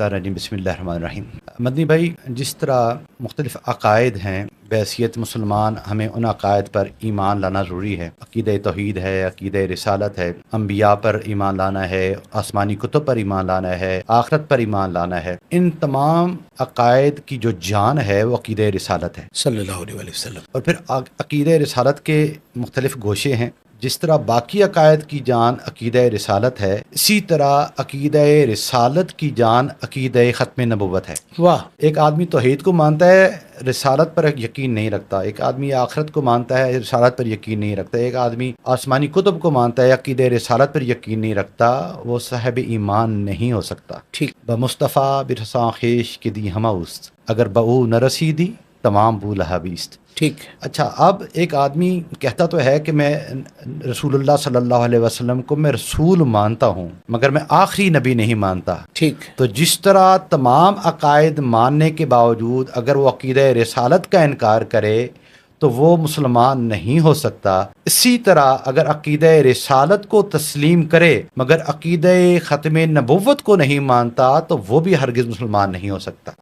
رجیم بسم اللہ الرحمن الرحیم۔ مدنی بھائی، جس طرح مختلف عقائد ہیں، بحیثیت مسلمان ہمیں ان عقائد پر ایمان لانا ضروری ہے۔ عقیدہ توحید ہے، عقیدہ رسالت ہے، انبیاء پر ایمان لانا ہے، آسمانی کتب پر ایمان لانا ہے، آخرت پر ایمان لانا ہے۔ ان تمام عقائد کی جو جان ہے وہ عقیدہ رسالت ہے صلی اللہ علیہ وسلم۔ اور پھر عقیدہ رسالت کے مختلف گوشے ہیں۔ جس طرح باقی عقائد کی جان عقیدہ رسالت ہے، اسی طرح عقیدہ رسالت کی جان عقیدہ ختم نبوت ہے۔ واہ! ایک آدمی توحید کو مانتا ہے، رسالت پر یقین نہیں رکھتا۔ ایک آدمی آخرت کو مانتا ہے، رسالت پر یقین نہیں رکھتا۔ ایک آدمی آسمانی کتب کو مانتا ہے، عقیدہ رسالت پر یقین نہیں رکھتا، وہ صاحب ایمان نہیں ہو سکتا۔ ٹھیک۔ بمصطفیٰ برساں خیش کے دی ہماؤست، اگر بہو نہ رسیدی تمام بو لہابیست۔ ٹھیک۔ اچھا، اب ایک آدمی کہتا تو ہے کہ میں رسول اللہ صلی اللہ علیہ وسلم کو میں رسول مانتا ہوں، مگر میں آخری نبی نہیں مانتا۔ ٹھیک۔ تو جس طرح تمام عقائد ماننے کے باوجود اگر وہ عقیدہ رسالت کا انکار کرے تو وہ مسلمان نہیں ہو سکتا، اسی طرح اگر عقیدہ رسالت کو تسلیم کرے مگر عقیدہ ختم نبوت کو نہیں مانتا تو وہ بھی ہرگز مسلمان نہیں ہو سکتا۔